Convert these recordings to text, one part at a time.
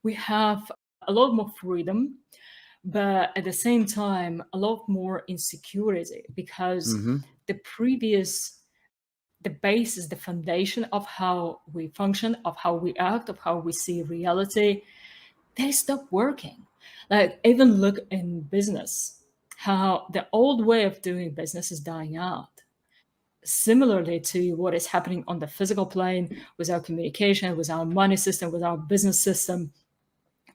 we have a lot more freedom, but at the same time, a lot more insecurity, because Mm-hmm. the basis, the foundation of how we function, of how we act, of how we see reality, they stop working. Like, even look in business, how the old way of doing business is dying out. Similarly to what is happening on the physical plane with our communication, with our money system, with our business system,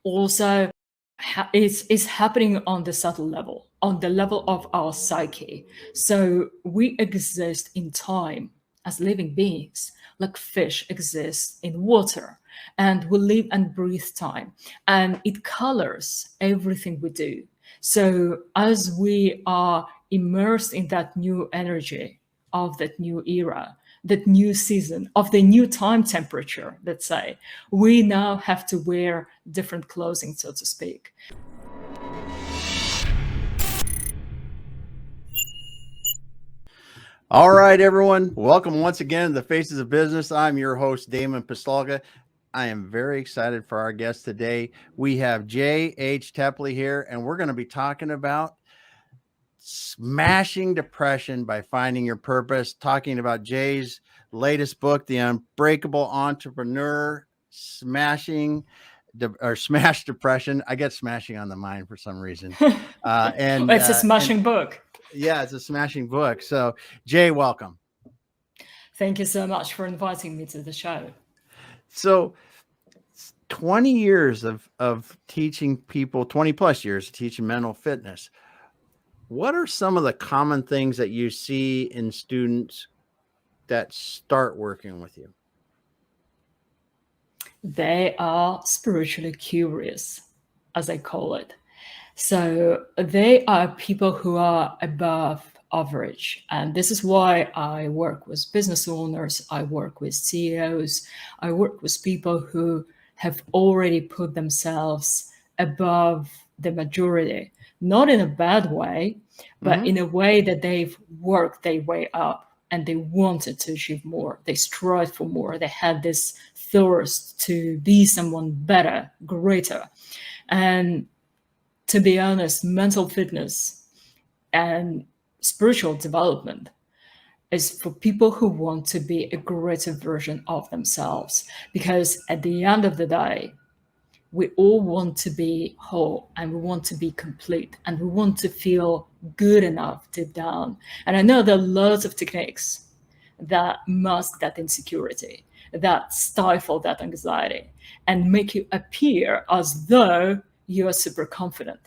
also it's happening on the subtle level, on the level of our psyche. So we exist in time as living beings, like fish exist in water, and we live and breathe time, and it colors everything we do. So as we are immersed in that new energy of that new era, that new season, of the new time temperature, let's say, we now have to wear different clothing, so to speak. All right, everyone. Welcome once again to the Faces of Business. I'm your host, Damon Pistulka. I am very excited for our guest today. We have 𝐀𝐍𝐓 here, and we're going to be talking about smashing depression by finding your purpose, talking about Jay's latest book, The Unbreakable Entrepreneur, Smash Depression. I get smashing on the mind for some reason. It's a smashing book. Yeah, it's a smashing book. So, Jay, welcome. Thank you so much for inviting me to the show. So 20 years of teaching people, 20 plus years of teaching mental fitness. What are some of the common things that you see in students that start working with you? They are spiritually curious, as I call it. So they are people who are above average. And this is why I work with business owners, I work with CEOs, I work with people who have already put themselves above the majority, not in a bad way, but in a way that they've worked their way up and they wanted to achieve more. They strive for more. They had this thirst to be someone better, greater. And to be honest, mental fitness and spiritual development is for people who want to be a greater version of themselves. Because at the end of the day, we all want to be whole and we want to be complete and we want to feel good enough deep down. And I know there are lots of techniques that mask that insecurity, that stifle that anxiety, and make you appear as though you are super confident.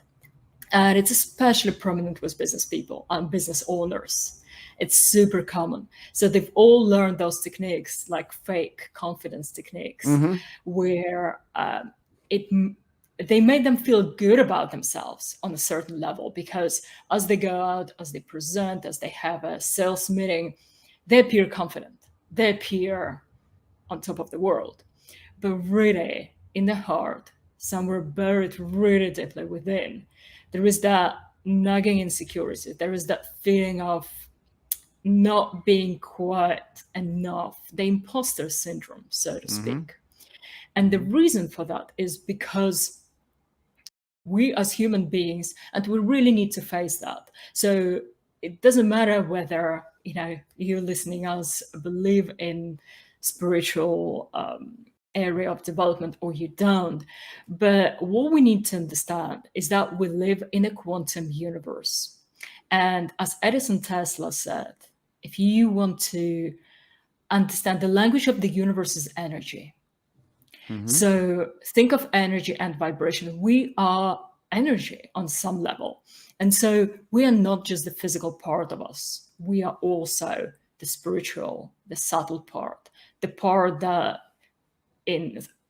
And it's especially prominent with business people and business owners. It's super common. So they've all learned those techniques, like fake confidence techniques, where they made them feel good about themselves on a certain level, because as they go out, as they present, as they have a sales meeting, they appear confident. They appear on top of the world. But really, in the heart, somewhere buried really deeply within, there is that nagging insecurity. There is that feeling of not being quite enough, the imposter syndrome, so to speak. And the reason for that is because we as human beings, and we really need to face that. So it doesn't matter whether, you listening us believe in spiritual area of development or you don't. But what we need to understand is that we live in a quantum universe. And as Edison Tesla said, if you want to understand the language of the universe is energy. So think of energy and vibration. We are energy on some level. And so we are not just the physical part of us. We are also the spiritual, the subtle part, the part that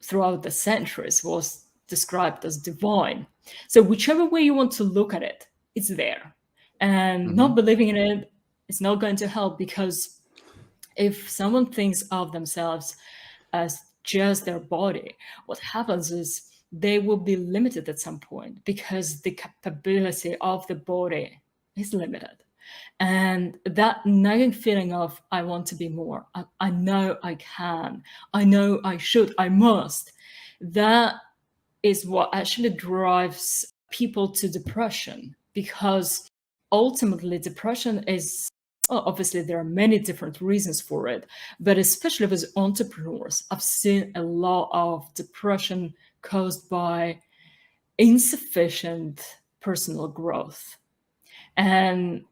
throughout the centuries was described as divine. So whichever way you want to look at it, it's there. And not believing in it is not going to help, because if someone thinks of themselves as just their body, what happens is they will be limited at some point, because the capability of the body is limited. And that nagging feeling of, I want to be more, I know I can, I know I should, I must, that is what actually drives people to depression, because ultimately depression is, well, obviously there are many different reasons for it, but especially with entrepreneurs, I've seen a lot of depression caused by insufficient personal growth. And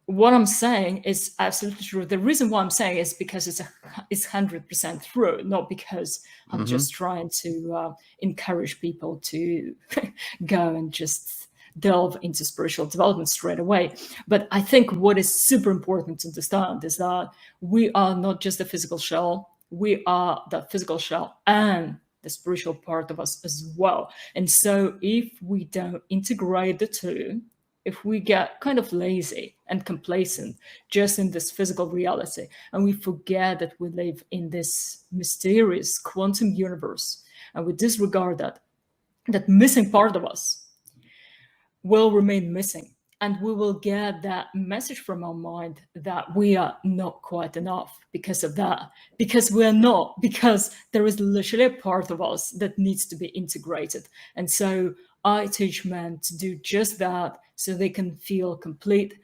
what I'm saying is absolutely true. The reason why I'm saying is because it's 100% true, not because I'm just trying to encourage people to go and just delve into spiritual development straight away. But I think what is super important to understand is that we are not just the physical shell, we are the physical shell and the spiritual part of us as well. And so if we don't integrate the two, if we get kind of lazy and complacent just in this physical reality, and we forget that we live in this mysterious quantum universe, and we disregard that missing part of us will remain missing. And we will get that message from our mind that we are not quite enough because of that. Because we're not, because there is literally a part of us that needs to be integrated. And so I teach men to do just that so they can feel complete.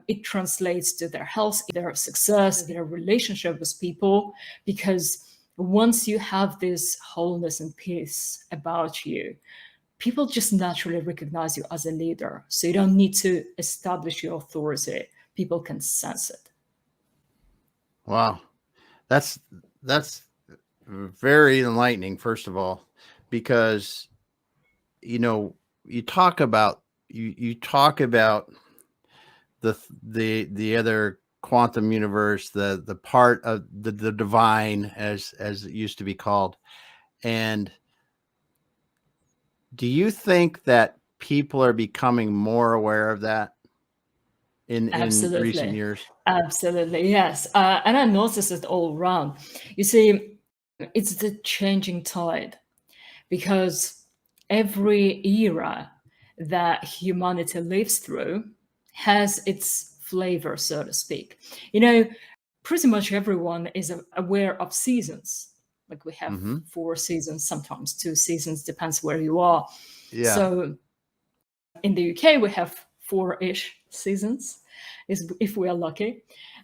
It translates to their health, their success, their relationship with people, because once you have this wholeness and peace about you, people just naturally recognize you as a leader. So you don't need to establish your authority. People can sense it. Wow. That's very enlightening, first of all, because, you know, you talk about the other quantum universe, the part of the divine, as it used to be called. And do you think that people are becoming more aware of that in recent years? Absolutely, yes. And I notice it all around. You see, it's the changing tide, because every era that humanity lives through has its flavor, so to speak. You know, pretty much everyone is aware of seasons. Like we have 4 seasons, sometimes 2 seasons, depends where you are. Yeah. So in the UK, we have 4-ish seasons, if we are lucky.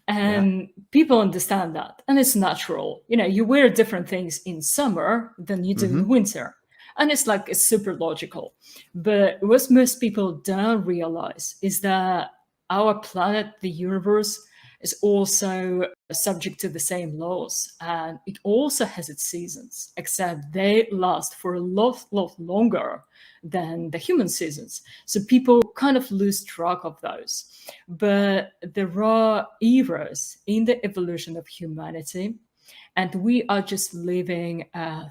And people understand that. And it's natural. You know, you wear different things in summer than you do in winter. And it's super logical. But what most people don't realize is that our planet, the universe, is also subject to the same laws. And it also has its seasons, except they last for a lot longer than the human seasons. So people kind of lose track of those. But there are eras in the evolution of humanity, and we are just living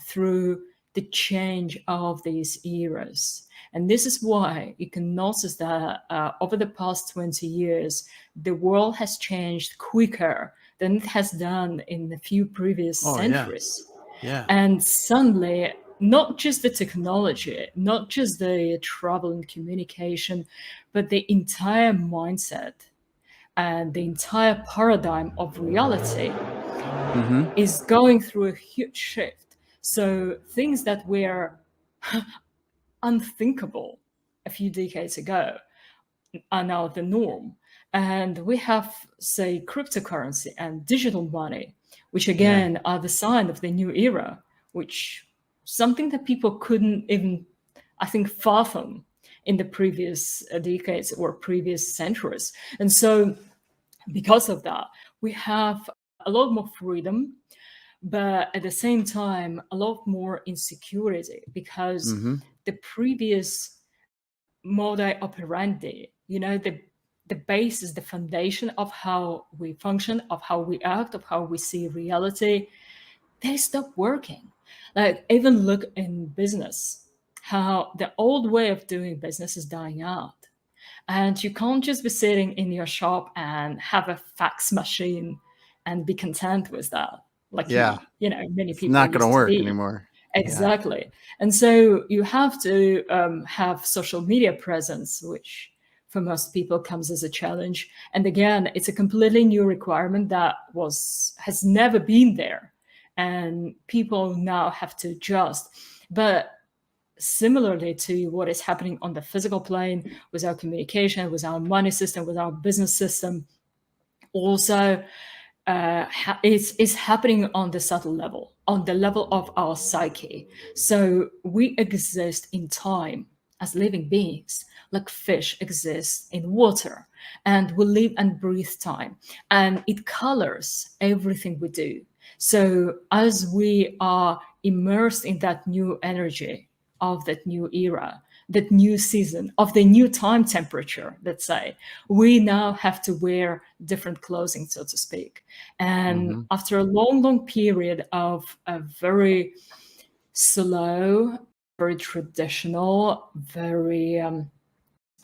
through the change of these eras. And this is why you can notice that over the past 20 years, the world has changed quicker than it has done in a few previous centuries. Yeah. And suddenly, not just the technology, not just the travel and communication, but the entire mindset and the entire paradigm of reality is going through a huge shift. So things that were unthinkable a few decades ago are now the norm. And we have, say, cryptocurrency and digital money, which again are the sign of the new era, which something that people couldn't even, I think, fathom in the previous decades or previous centuries. And so because of that, we have a lot more freedom, but at the same time, a lot more insecurity, because the previous modus operandi, you know, the basis, the foundation of how we function, of how we act, of how we see reality, they stop working. Like, even look in business, how the old way of doing business is dying out. And you can't just be sitting in your shop and have a fax machine and be content with that. Like, you know, many It's people not going to used work be. anymore. Exactly. And so you have to have social media presence, which for most people comes as a challenge. And again, it's a completely new requirement that has never been there. And people now have to adjust. But similarly to what is happening on the physical plane with our communication, with our money system, with our business system, also is happening on the subtle level, on the level of our psyche. So we exist in time as living beings, like fish exist in water, and we live and breathe time, and it colors everything we do. So as we are immersed in that new energy of that new era, that new season, of the new time temperature, let's say, we now have to wear different clothing, so to speak. And after a long period of a very slow, very traditional, very,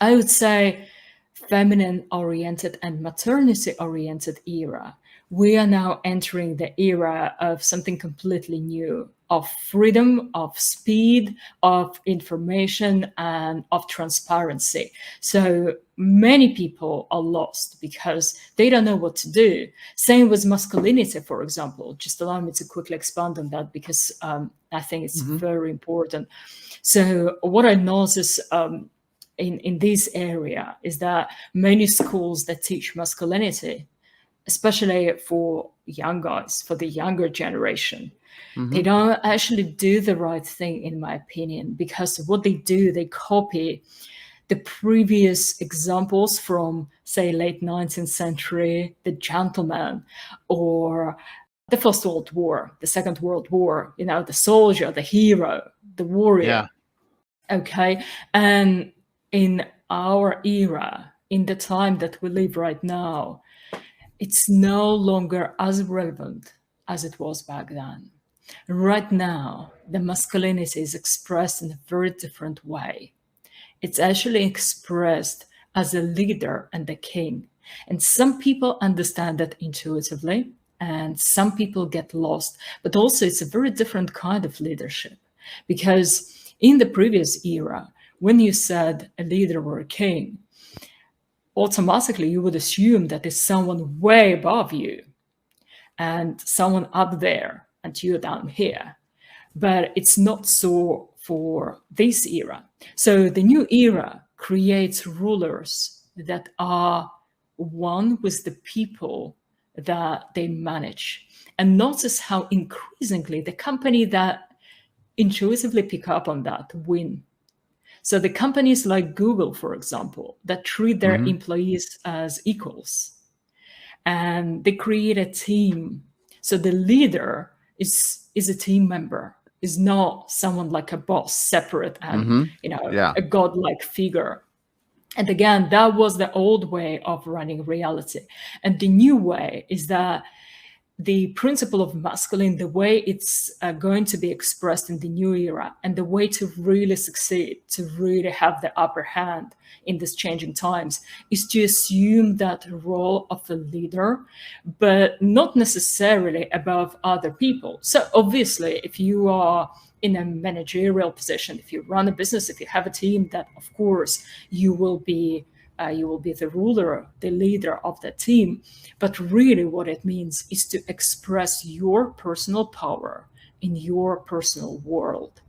I would say, feminine oriented and maternity oriented era, we are now entering the era of something completely new, of freedom, of speed, of information, and of transparency. So many people are lost because they don't know what to do. Same with masculinity, for example. Just allow me to quickly expand on that, because I think it's very important. So what I notice in this area is that many schools that teach masculinity, especially for young guys, for the younger generation, they don't actually do the right thing, in my opinion, because what they do, they copy the previous examples from, say, late 19th century, the gentleman, or the First World War, the Second World War, the soldier, the hero, the warrior. Okay. And in our era, in the time that we live right now, it's no longer as relevant as it was back then. Right now, the masculinity is expressed in a very different way. It's actually expressed as a leader and a king. And some people understand that intuitively, and some people get lost. But also, it's a very different kind of leadership, because in the previous era, when you said a leader or a king, automatically you would assume that there's someone way above you and someone up there and you down here. But it's not so for this era. So the new era creates rulers that are one with the people that they manage. And notice how increasingly the company that intuitively pick up on that win. So the companies like Google, for example, that treat their employees as equals, and they create a team. So the leader is a team member, is not someone like a boss, separate and a godlike figure. And again, that was the old way of running reality. And the new way is that the principle of masculine, the way it's going to be expressed in the new era, and the way to really succeed, to really have the upper hand in these changing times, is to assume that role of a leader, but not necessarily above other people. So obviously, if you are in a managerial position, if you run a business, if you have a team, that of course you will be the ruler, the leader of the team. But really what it means is to express your personal power in your personal world.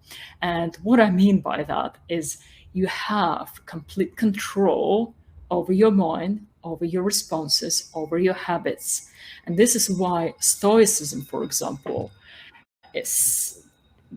And what I mean by that is you have complete control over your mind, over your responses, over your habits. And this is why Stoicism, for example, is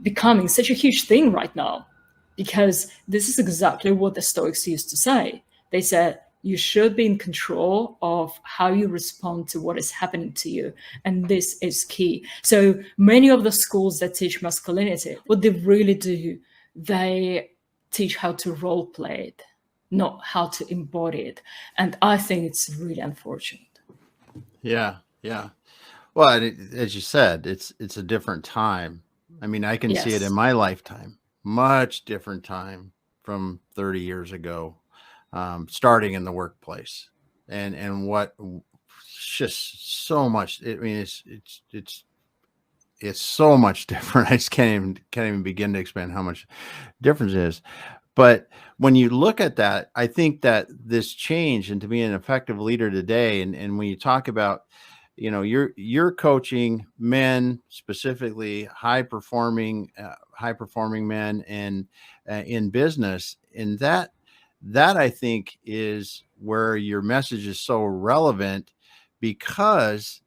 becoming such a huge thing right now, because this is exactly what the Stoics used to say. They said you should be in control of how you respond to what is happening to you. And this is key. So many of the schools that teach masculinity, what they really do, they teach how to role play it, not how to embody it. And I think it's really unfortunate. Yeah. Yeah. Well, as you said, it's a different time. I mean, I can see it in my lifetime, much different time from 30 years ago. Starting in the workplace, and what just so much. I mean, it's so much different. I just can't even begin to explain how much difference it is. But when you look at that, I think that this change, and to be an effective leader today, and when you talk about, you're coaching men, specifically high performing high performing men and in business. And that I think is where your message is so relevant, because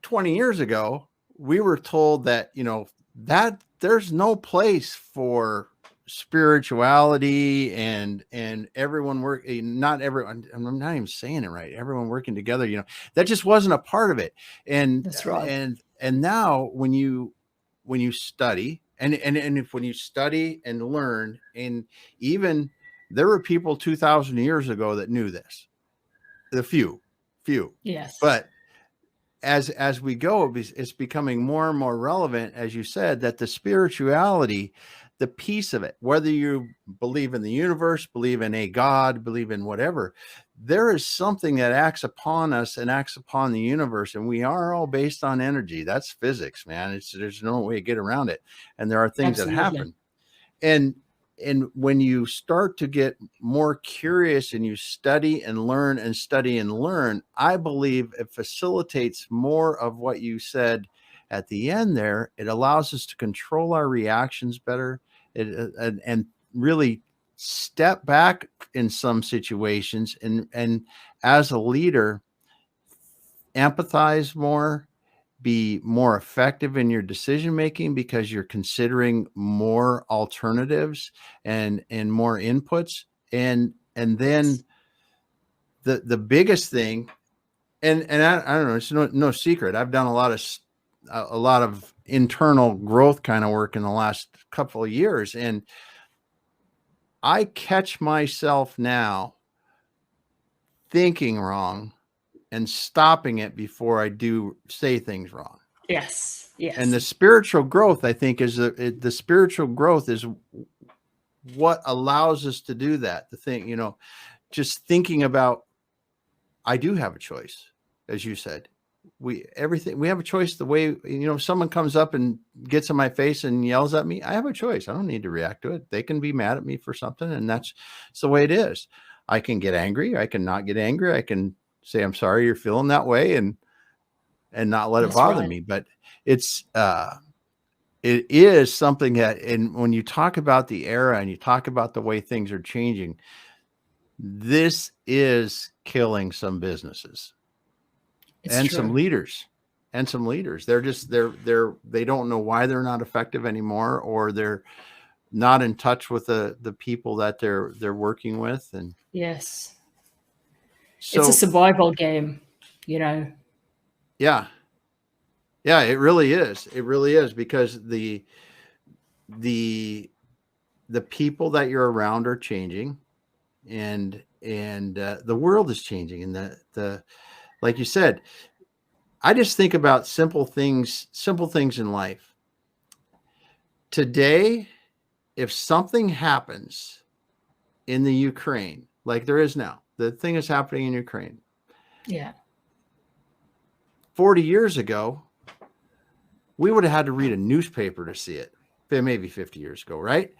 20 years ago, we were told that, that there's no place for spirituality and everyone not everyone, I'm not even saying it right, everyone working together, that just wasn't a part of it. And That's right. and now when you study when you study and learn, and even there were people 2,000 years ago that knew this, the few, Yes. but as we go, it's becoming more and more relevant, as you said, that the spirituality, the piece of it, whether you believe in the universe, believe in a God, believe in whatever, there is something that acts upon us and acts upon the universe. And we are all based on energy. That's physics, man. There's no way to get around it. And there are things Absolutely. that happen. And when you start to get more curious and you study and learn and study and learn, I believe it facilitates more of what you said at the end there. It allows us to control our reactions better, and really step back in some situations, and as a leader, empathize more, be more effective in your decision making, because you're considering more alternatives and more inputs. And then the biggest thing, and I don't know, it's no secret, I've done a lot of internal growth kind of work in the last couple of years, and I catch myself now thinking wrong and stopping it before I do say things wrong. Yes. And the spiritual growth, I think, is the spiritual growth is what allows us to do that. The thing, just thinking about, I do have a choice, as you said. We have a choice. The way, if someone comes up and gets in my face and yells at me, I have a choice. I don't need to react to it. They can be mad at me for something, and that's the way it is. I can get angry. I can not get angry. I can say, I'm sorry you're feeling that way, and not let it bother me. But it is something that, and when you talk about the era and you talk about the way things are changing, this is killing some businesses and some leaders. They don't know why they're not effective anymore, or they're not in touch with the people that they're working with. And yes, so it's a survival game, Yeah, it really is, because the people that you're around are changing, and the world is changing, and the like you said, I just think about simple things in life. Today, if something happens in the Ukraine, like there is now, the thing is happening in Ukraine. Yeah. 40 years ago, we would have had to read a newspaper to see it. Maybe 50 years ago, right?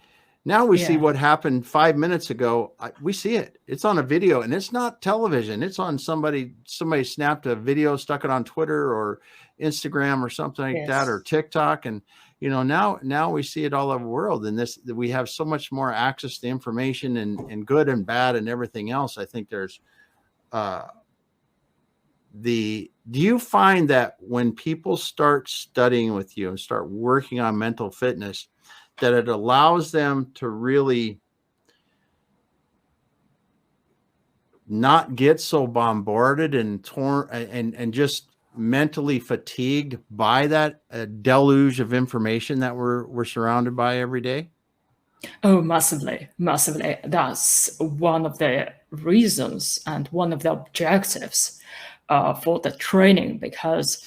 Now we see what happened 5 minutes ago. We see it. It's on a video, and it's not television. It's on somebody snapped a video, stuck it on Twitter or Instagram or something like that, or TikTok. And, now we see it all over the world. And we have so much more access to information, and good and bad and everything else. I think there's, do you find that when people start studying with you and start working on mental fitness, that it allows them to really not get so bombarded and torn and just mentally fatigued by that deluge of information that we're surrounded by every day? Oh, massively. That's one of the reasons and one of the objectives for the training, because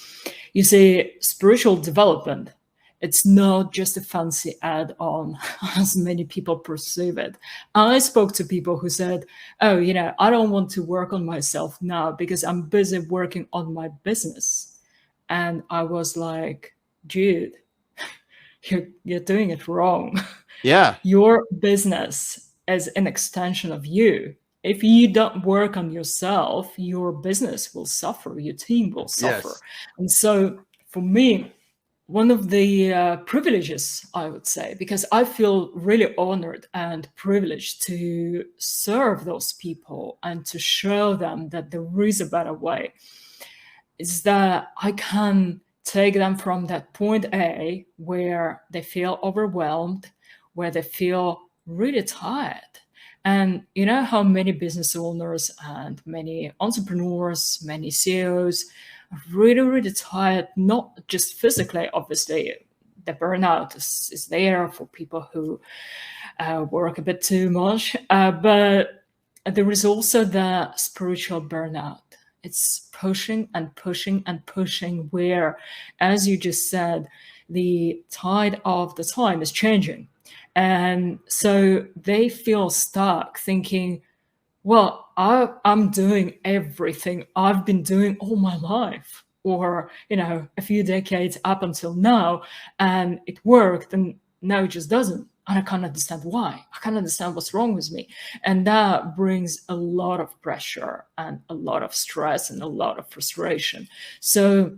you see, spiritual development, it's not just a fancy add-on as many people perceive it. I spoke to people who said, oh, I don't want to work on myself now because I'm busy working on my business. And I was like, dude, you're doing it wrong. Yeah. Your business is an extension of you. If you don't work on yourself, your business will suffer, your team will suffer. Yes. And so for me, one of the privileges, I would say, because I feel really honored and privileged to serve those people and to show them that there is a better way, is that I can take them from that point A where they feel overwhelmed, where they feel really tired. And you know how many business owners and many entrepreneurs, many CEOs are really, really tired, not just physically, obviously. The burnout is there for people who work a bit too much, but there is also the spiritual burnout. It's pushing and pushing and pushing, where, as you just said, the tide of the time is changing. And so they feel stuck thinking, well, I'm doing everything I've been doing all my life, or, you know, a few decades up until now, and it worked, and now it just doesn't. And I can't understand why. I can't understand what's wrong with me. And that brings a lot of pressure and a lot of stress and a lot of frustration. So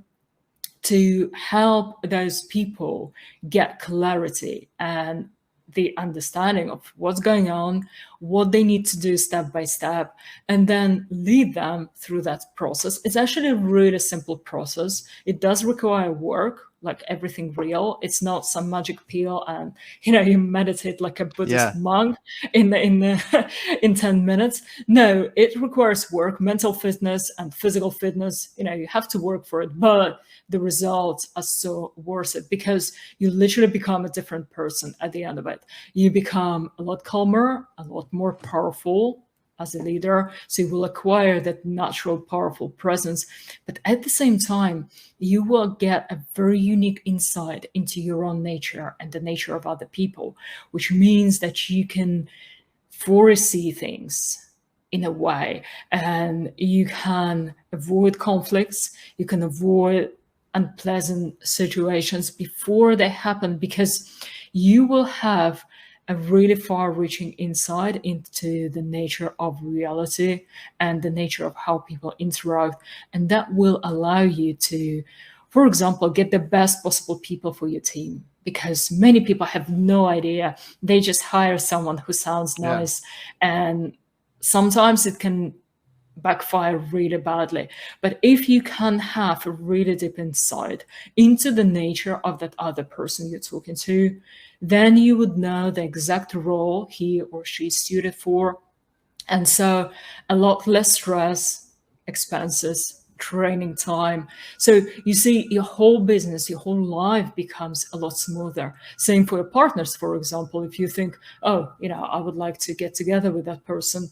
to help those people get clarity and the understanding of what's going on, what they need to do step by step, and then lead them through that process. It's actually a really simple process. It does require work, like everything real. It's not some magic pill and, you know, you meditate like a Buddhist monk in 10 minutes. No, it requires work, mental fitness and physical fitness. You know, you have to work for it, but the results are so worth it, because you literally become a different person at the end of it. You become a lot calmer, a lot more powerful as a leader. So you will acquire that natural, powerful presence. But at the same time, you will get a very unique insight into your own nature and the nature of other people, which means that you can foresee things in a way, and you can avoid conflicts, you can avoid unpleasant situations before they happen, because you will have a really far-reaching insight into the nature of reality and the nature of how people interact. And that will allow you to, for example, get the best possible people for your team, because many people have no idea. They just hire someone who sounds nice, and sometimes it can backfire really badly. But if you can have a really deep insight into the nature of that other person you're talking to, then you would know the exact role he or she is suited for. And so a lot less stress, expenses, training time. So you see, your whole business, your whole life becomes a lot smoother. Same for your partners, for example. If you think, oh, you know, I would like to get together with that person,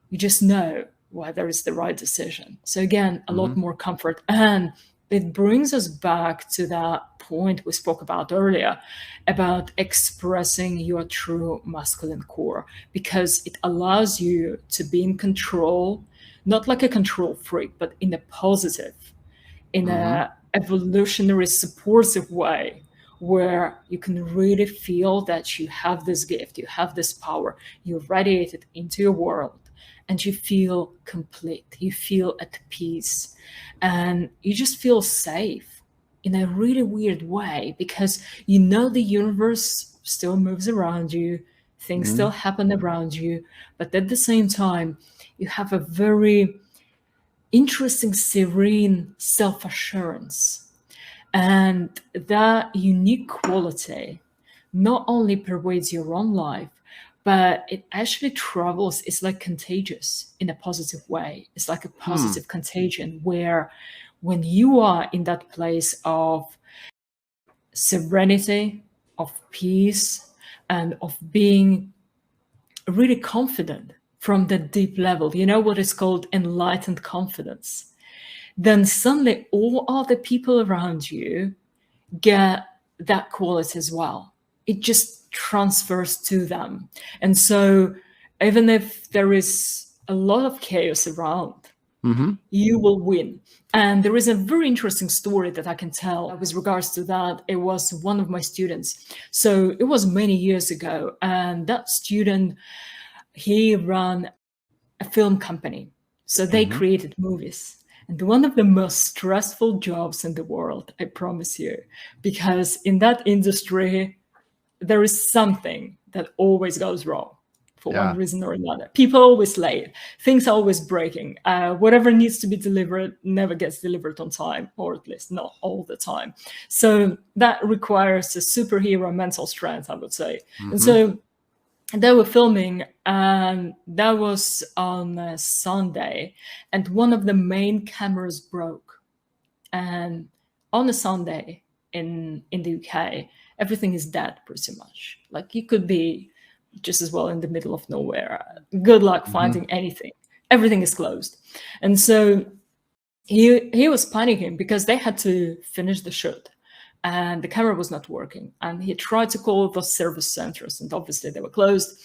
you just know whether it's the right decision. So again, a lot more comfort. And it brings us back to that point we spoke about earlier about expressing your true masculine core, because it allows you to be in control, not like a control freak, but in a positive, in a evolutionary supportive way, where you can really feel that you have this gift, you have this power, you radiate it into your world, and you feel complete, you feel at peace, and you just feel safe in a really weird way, because you know the universe still moves around you, things still happen around you, but at the same time, you have a very interesting, serene self-assurance. And that unique quality not only pervades your own life, but it actually travels. It's like contagious in a positive way. It's like a positive contagion, where when you are in that place of serenity, of peace, and of being really confident from the deep level, you know what is called enlightened confidence, then suddenly all other people around you get that quality as well. It just transfers to them. And so even if there is a lot of chaos around, you will win. And there is a very interesting story that I can tell with regards to that. It was one of my students. So it was many years ago, and that student, he ran a film company. So they created movies. And one of the most stressful jobs in the world, I promise you, because in that industry, there is something that always goes wrong for one reason or another. People are always late. Things are always breaking. Whatever needs to be delivered never gets delivered on time, or at least not all the time. So that requires a superhero mental strength, I would say. Mm-hmm. And so they were filming, and that was on a Sunday, and one of the main cameras broke. And on a Sunday in the UK, everything is dead pretty much. Like, you could be just as well in the middle of nowhere. Good luck finding anything. Everything is closed. And so he was panicking because they had to finish the shoot and the camera was not working. And he tried to call the service centers, and obviously they were closed.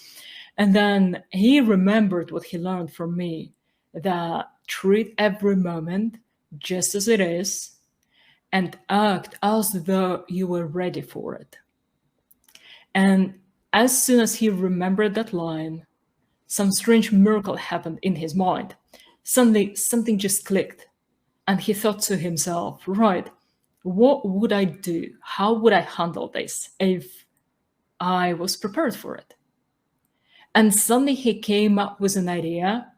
And then he remembered what he learned from me, that treat every moment just as it is and act as though you were ready for it. And as soon as he remembered that line, some strange miracle happened in his mind. Suddenly, something just clicked. And he thought to himself, right, what would I do? How would I handle this if I was prepared for it? And suddenly he came up with an idea.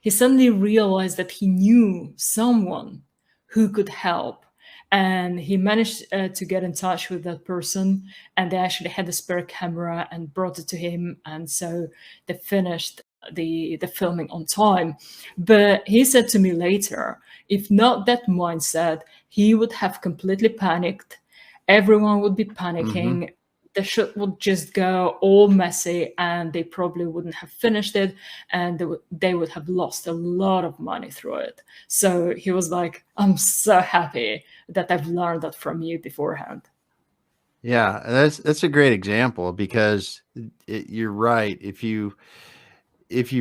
He suddenly realized that he knew someone who could help. And he managed to get in touch with that person, and they actually had a spare camera and brought it to him. And so they finished the filming on time. But he said to me later, if not that mindset, he would have completely panicked. Everyone would be panicking. The shoot would just go all messy, and they probably wouldn't have finished it, and they would have lost a lot of money through it. So he was like, I'm so happy that I've learned that from you beforehand. Yeah, that's a great example, because you're right. If you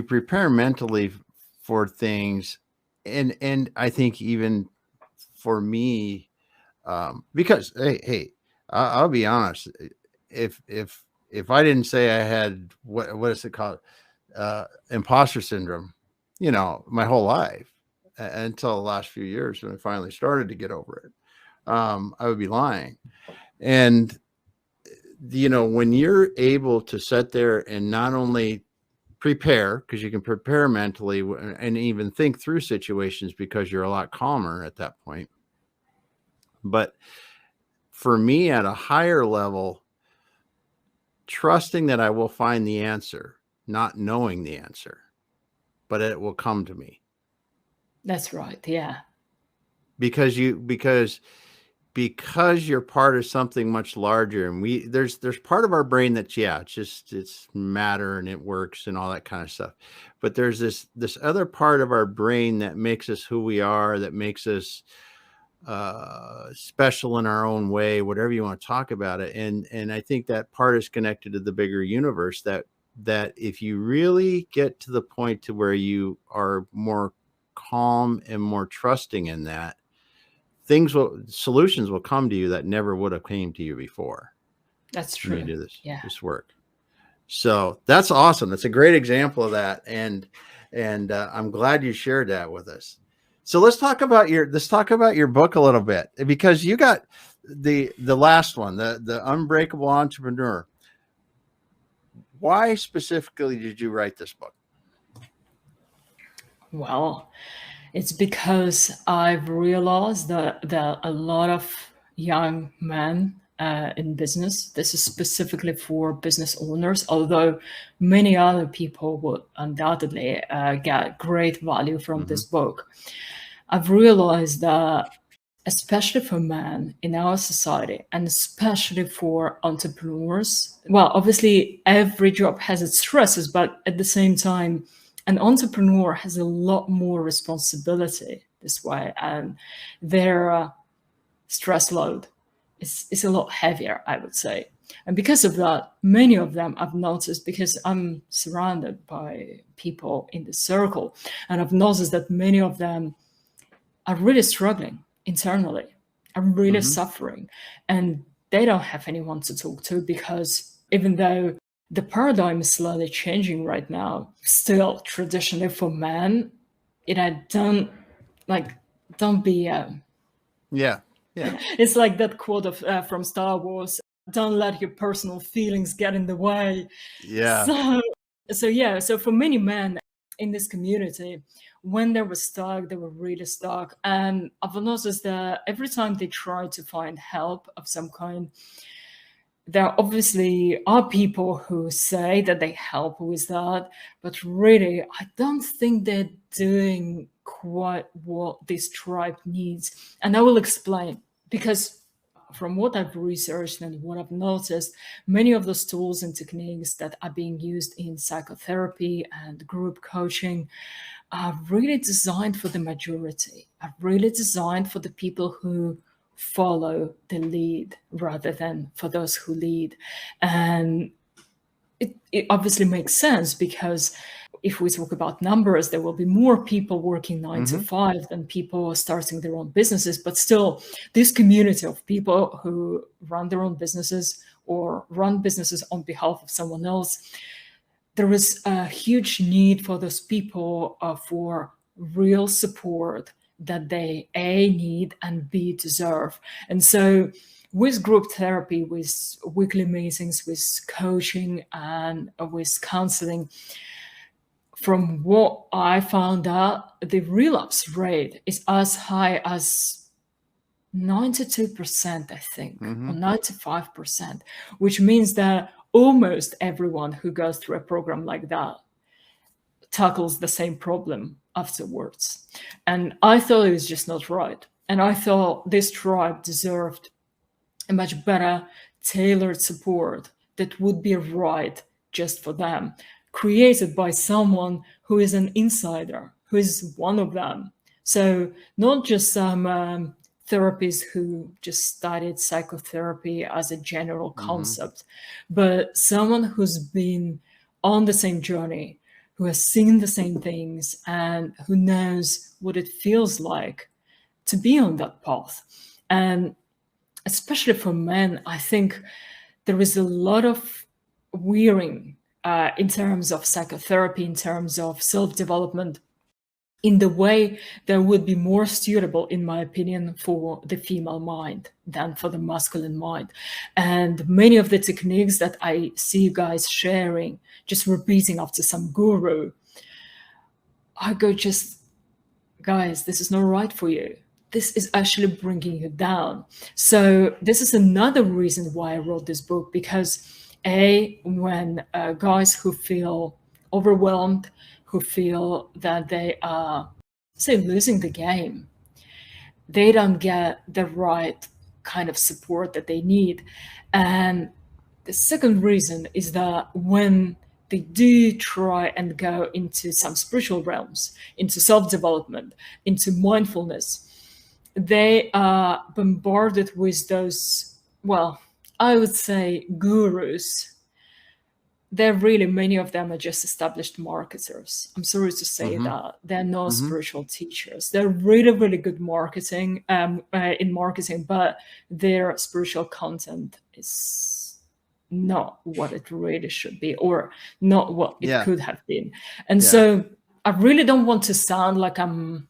prepare mentally for things, and I think even for me, because hey, I'll be honest. If I didn't say I had what is it called, imposter syndrome, my whole life, until the last few years when I finally started to get over it, I would be lying. And when you're able to sit there and not only prepare, because you can prepare mentally and even think through situations because you're a lot calmer at that point. But for me, at a higher level, trusting that I will find the answer, not knowing the answer, but it will come to me. That's right. Yeah. Because you're part of something much larger, and there's part of our brain that's it's matter and it works and all that kind of stuff. But there's this other part of our brain that makes us who we are, that makes us special in our own way, whatever you want to talk about it. And I think that part is connected to the bigger universe, that if you really get to the point to where you are more calm and more trusting in that, solutions will come to you that never would have came to you before. That's true. You do this work. So that's awesome. That's a great example of that. And I'm glad you shared that with us. So let's talk about your book a little bit, because you got the last one, the Unbreakable Entrepreneur. Why specifically did you write this book? Well, it's because I've realized that a lot of young men in business, this is specifically for business owners, although many other people would undoubtedly get great value from this book. I've realized that, especially for men in our society, and especially for entrepreneurs, well, obviously every job has its stresses, but at the same time, an entrepreneur has a lot more responsibility this way, and their stress load is a lot heavier, I would say. And because of that, many of them I've noticed, because I'm surrounded by people in the circle, and I've noticed that many of them are really struggling internally, are really suffering, and they don't have anyone to talk to, because even though the paradigm is slowly changing right now, still traditionally for men, don't be Yeah. it's like that quote of from Star Wars, don't let your personal feelings get in the way. Yeah. So for many men in this community, when they were stuck, they were really stuck. And I've noticed that every time they try to find help of some kind, there obviously are people who say that they help with that, but really, I don't think they're doing quite what this tribe needs. And I will explain, because from what I've researched and what I've noticed, many of those tools and techniques that are being used in psychotherapy and group coaching are really designed for the majority, are really designed for the people who follow the lead rather than for those who lead. And it obviously makes sense, because if we talk about numbers, there will be more people working 9 to 5 than people starting their own businesses. But still, this community of people who run their own businesses or run businesses on behalf of someone else, there is a huge need for those people for real support that they A, need, and B, deserve. And so with group therapy, with weekly meetings, with coaching, and with counseling, from what I found out, the relapse rate is as high as 92%, I think, or 95%, which means that almost everyone who goes through a program like that tackles the same problem afterwards. And I thought it was just not right. And I thought this tribe deserved a much better tailored support that would be right just for them, created by someone who is an insider, who is one of them. So not just some therapists who just studied psychotherapy as a general concept, but someone who's been on the same journey, who has seen the same things, and who knows what it feels like to be on that path. And especially for men, I think there is a lot of wearing in terms of psychotherapy, in terms of self-development, in the way that would be more suitable, in my opinion, for the female mind than for the masculine mind. And many of the techniques that I see you guys sharing, just repeating after some guru, I go, just, guys, this is not right for you. This is actually bringing you down. So this is another reason why I wrote this book, because when guys who feel overwhelmed, who feel that they are, say, losing the game, they don't get the right kind of support that they need. And the second reason is that when they do try and go into some spiritual realms, into self-development, into mindfulness, they are bombarded with those, well, I would say gurus. They're really, many of them are just established marketers. I'm sorry to say that. They're not spiritual teachers. They're really, really good marketing in marketing, but their spiritual content is not what it really should be, or not what it could have been. And so I really don't want to sound like I'm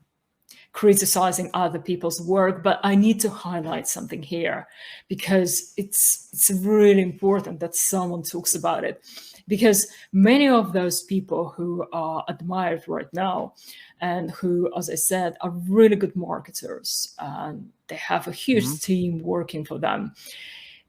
criticizing other people's work, but I need to highlight something here, because it's really important that someone talks about it, because many of those people who are admired right now, and who, as I said, are really good marketers, and they have a huge team working for them,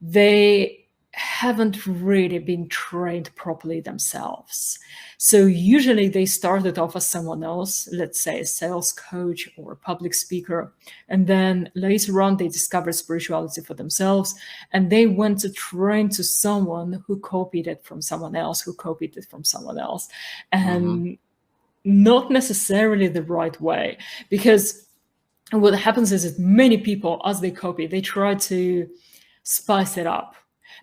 they haven't really been trained properly themselves. So usually they started off as someone else, let's say a sales coach or a public speaker, and then later on they discovered spirituality for themselves, and they went to train to someone who copied it from someone else, who copied it from someone else, and not necessarily the right way. Because what happens is that many people, as they copy, they try to spice it up,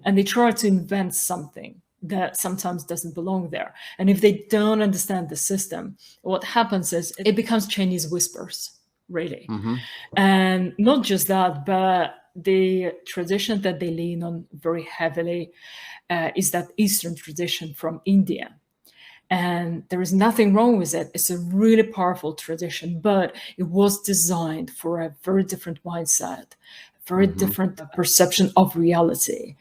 and they try to invent something that sometimes doesn't belong there. And if they don't understand the system, what happens is it becomes Chinese whispers, really. And not just that, but the tradition that they lean on very heavily is that Eastern tradition from India. And there is nothing wrong with it. It's a really powerful tradition, but it was designed for a very different mindset, very different perception of reality,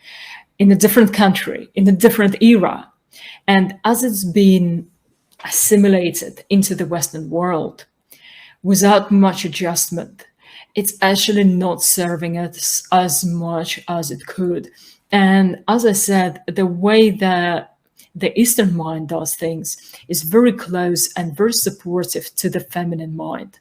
in a different country, in a different era. And as it's been assimilated into the Western world without much adjustment, it's actually not serving us as much as it could. And as I said, the way that the Eastern mind does things is very close and very supportive to the feminine mind.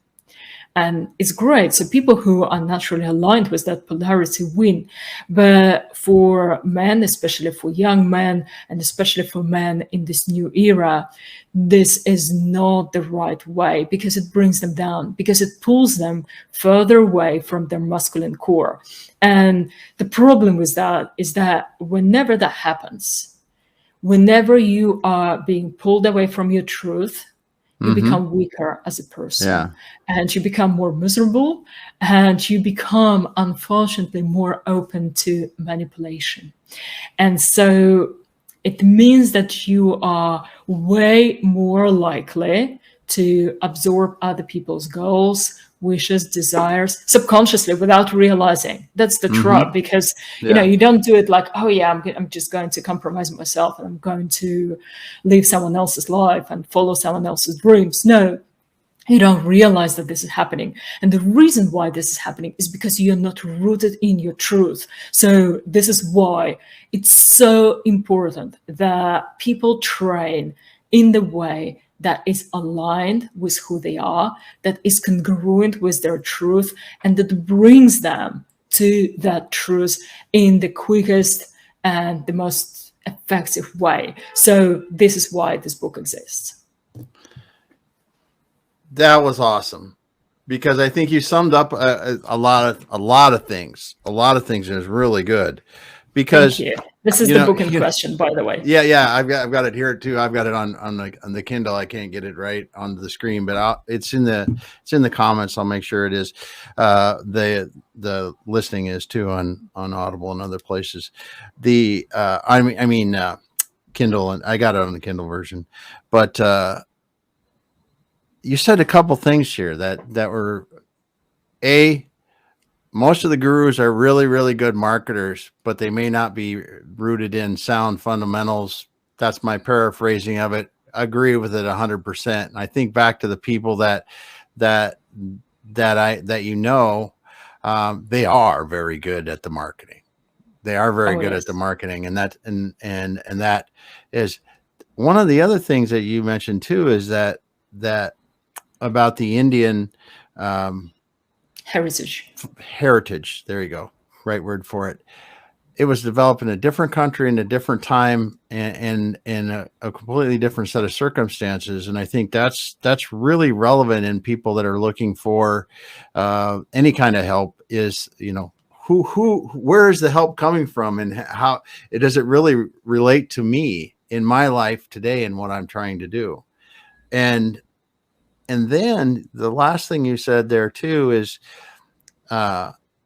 And it's great. So people who are naturally aligned with that polarity win. But for men, especially for young men, and especially for men in this new era, this is not the right way, because it brings them down, because it pulls them further away from their masculine core. And the problem with that is that whenever that happens, whenever you are being pulled away from your truth, you become weaker as a person, and you become more miserable, and you become, unfortunately, more open to manipulation. And so it means that you are way more likely to absorb other people's goals, wishes, desires, subconsciously, without realizing. That's the trap, because you don't do it like, oh yeah, I'm just going to compromise myself and I'm going to live someone else's life and follow someone else's dreams. No, you don't realize that this is happening. And the reason why this is happening is because you're not rooted in your truth. So this is why it's so important that people train in the way that is aligned with who they are, that is congruent with their truth, and that brings them to that truth in the quickest and the most effective way. So this is why this book exists. That was awesome, because I think you summed up a lot of things. A lot of things is really good. Because thank you. This is the book in question, by the way. Yeah, I've got it here too. I've got it on the Kindle. I can't get it right on the screen, but it's in the comments. I'll make sure it is. The listing is too on Audible and other places. The Kindle, and I got it on the Kindle version. But you said a couple things here that were most of the gurus are really, really good marketers, but they may not be rooted in sound fundamentals. That's my paraphrasing of it. I agree with it 100%. And I think back to the people that they are very good at the marketing. They are very good at the marketing, and that is one of the other things that you mentioned too. Is that about the Indian heritage. There you go. Right word for it. It was developed in a different country, in a different time, and in a completely different set of circumstances. And I think that's really relevant in people that are looking for any kind of help. Is where is the help coming from, and how does it really relate to me in my life today and what I'm trying to do? And then the last thing you said there too is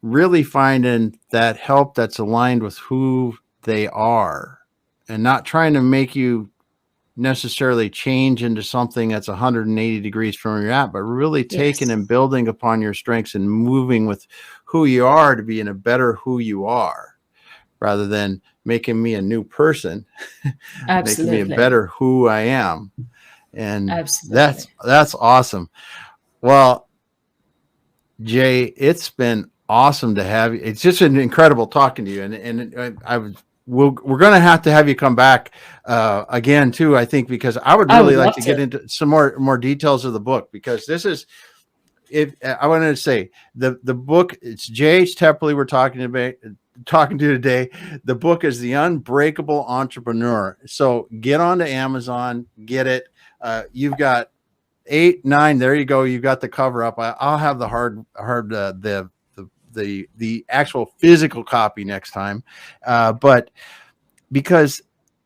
really finding that help that's aligned with who they are, and not trying to make you necessarily change into something that's 180 degrees from where you're at, but really taking and building upon your strengths and moving with who you are to be in a better who you are, rather than making me a new person, making me a better who I am. And that's awesome. Well, Jay, it's been awesome to have you. It's just been incredible talking to you. And we're going to have you come back again too, I think, because I would really like to get into some more details of the book, because this is, I wanted to say the book, it's J.H. Tepley we're talking to today. The book is The Unbreakable Entrepreneur. So get onto Amazon, get it. You've got 8, 9. There you go. You've got the cover up. I'll have the the actual physical copy next time. But because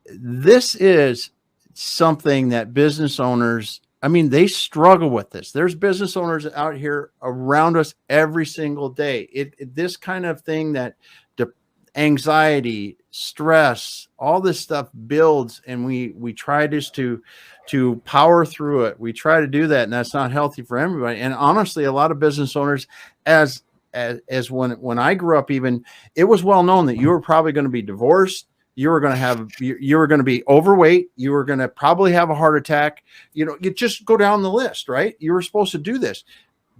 this is something that business owners, they struggle with this. There's business owners out here around us every single day. This kind of thing, that anxiety, stress, all this stuff builds, and we try just to power through it. We try to do that, and that's not healthy for everybody. And honestly, a lot of business owners, as when I grew up, even, it was well known that you were probably going to be divorced, you were going to have, you were going to be overweight, you were going to probably have a heart attack. You know, you just go down the list, right? You were supposed to do this.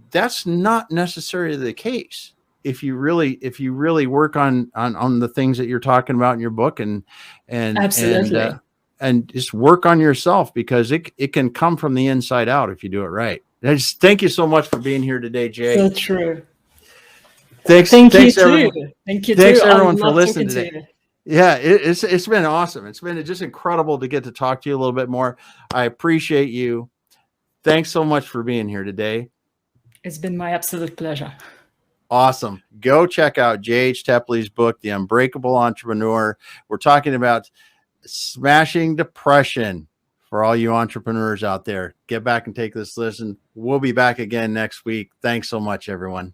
That's not necessarily the case. If you really work on the things that you're talking about in your book, and Absolutely. and just work on yourself, because it can come from the inside out if you do it right. I just thank you so much for being here today, Jay. So true. Thanks Thank you everyone. too. Thank you Thanks too. everyone I for love listening talking today. to you. Yeah, it's been awesome. It's been just incredible to get to talk to you a little bit more. I appreciate you. Thanks so much for being here today. It's been my absolute pleasure. Awesome. Go check out 𝐀𝐍𝐓's book, The Unbreakable Entrepreneur. We're talking about smashing depression for all you entrepreneurs out there. Get back and take this listen. We'll be back again next week. Thanks so much, everyone.